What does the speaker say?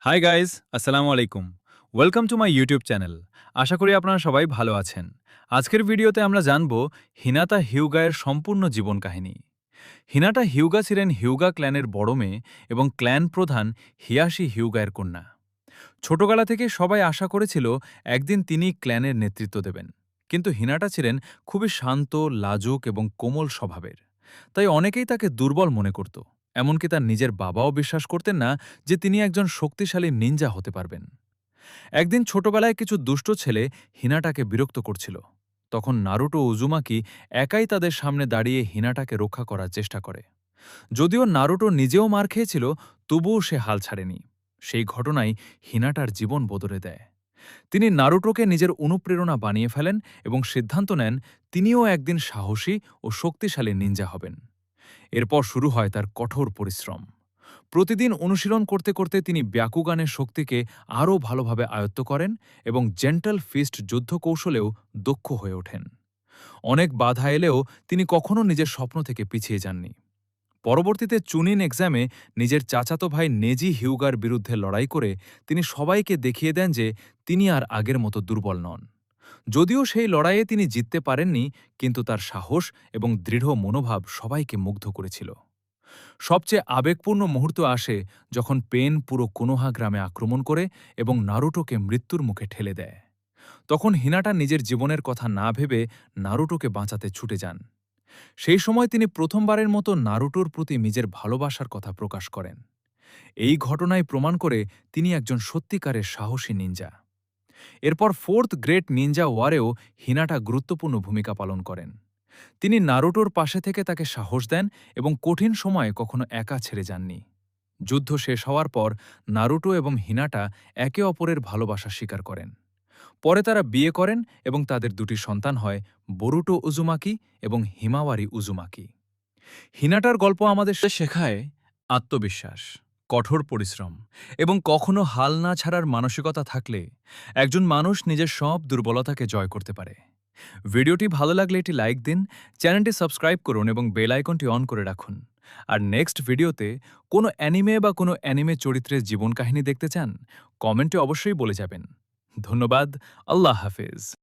High guys, আসসালামু আলাইকুম। Welcome to my YouTube channel. আশা করি আপনারা সবাই ভালো আছেন। আজকের ভিডিওতে আমরা জানব হিনাতা হিউগায়ের সম্পূর্ণ জীবন কাহিনী। হিনাটা হিউগা ছিলেন হিউগা ক্ল্যানের বড় মেয়ে এবং ক্ল্যান প্রধান হিয়াশি হিউগায়ের কন্যা। ছোটবেলা থেকে সবাই আশা করেছিল একদিন তিনি ক্ল্যানের নেতৃত্ব দেবেন। কিন্তু হিনাটা ছিলেন খুবই শান্ত, লাজুক এবং কোমল স্বভাবের। তাই অনেকেই তাকে দুর্বল মনে করত। এমনকি তার নিজের বাবাও বিশ্বাস করতেন না যে তিনি একজন শক্তিশালী নিনজা হতে পারবেন। একদিন ছোটবেলায় কিছু দুষ্ট ছেলে হিনাটাকে বিরক্ত করছিল। তখন নারুটো উজুমাকি একাই তাদের সামনে দাঁড়িয়ে হিনাটাকে রক্ষা করার চেষ্টা করে। যদিও নারুটো নিজেও মার খেয়েছিল, তবুও সে হাল ছাড়েনি। সেই ঘটনাই হিনাটার জীবন বদলে দেয়। তিনি নারুটোকে নিজের অনুপ্রেরণা বানিয়ে ফেলেন এবং সিদ্ধান্ত নেন তিনিও একদিন সাহসী ও শক্তিশালী নিনজা হবেন। এরপর শুরু হয় তার কঠোর পরিশ্রম। প্রতিদিন অনুশীলন করতে করতে তিনি ব্যাকুগানের শক্তিকে আরও ভালোভাবে আয়ত্ত করেন এবং জেন্টাল ফিস্ট যুদ্ধ কৌশলেও দক্ষ হয়ে ওঠেন। অনেক বাধা এলেও তিনি কখনও নিজের স্বপ্ন থেকে পিছিয়ে যাননি। পরবর্তীতে চুনিন এক্সামে নিজের চাচাতো ভাই নেজি হিউগার বিরুদ্ধে লড়াই করে তিনি সবাইকে দেখিয়ে দেন যে তিনি আর আগের মতো দুর্বল নন। যদিও সেই লড়াইয়ে তিনি জিততে পারেননি, কিন্তু তার সাহস এবং দৃঢ় মনোভাব সবাইকে মুগ্ধ করেছিল। সবচেয়ে আবেগপূর্ণ মুহূর্ত আসে যখন পেন পুরো কোনোহা গ্রামে আক্রমণ করে এবং নারুটোকে মৃত্যুর মুখে ঠেলে দেয়। তখন হিনাটা নিজের জীবনের কথা না ভেবে নারুটোকে বাঁচাতে ছুটে যান। সেই সময় তিনি প্রথমবারের মতো নারুটোর প্রতি নিজের ভালোবাসার কথা প্রকাশ করেন। এই ঘটনায় প্রমাণ করে তিনি একজন সত্যিকারের সাহসী নিনজা। এরপর ফোর্থ গ্রেট নিনজা ওয়ারেও হিনাটা গুরুত্বপূর্ণ ভূমিকা পালন করেন। তিনি নারুটোর পাশে থেকে তাকে সাহস দেন এবং কঠিন সময়ে কখনো একা ছেড়ে যাননি। যুদ্ধ শেষ হওয়ার পর নারুটো এবং হিনাটা একে অপরের ভালোবাসা স্বীকার করেন। পরে তারা বিয়ে করেন এবং তাদের দুটি সন্তান হয়, বরুটো উজুমাকি এবং হিমাওয়ারি উজুমাকি। হিনাটার গল্প আমাদের শেখায় আত্মবিশ্বাস, কঠোর পরিশ্রম এবং কখনো হাল না ছাড়ার মানসিকতা থাকলে একজন মানুষ নিজের সব দুর্বলতাকে জয় করতে পারে। ভিডিওটি ভালো লাগলে এটি লাইক দিন, চ্যানেলটি সাবস্ক্রাইব করুন এবং বেল আইকনটি অন করে রাখুন। আর নেক্সট ভিডিওতে কোনো অ্যানিমে বা কোনো অ্যানিমে চরিত্রের জীবন কাহিনী দেখতে চান, কমেন্টে অবশ্যই বলে যাবেন। ধন্যবাদ। আল্লাহ হাফেজ।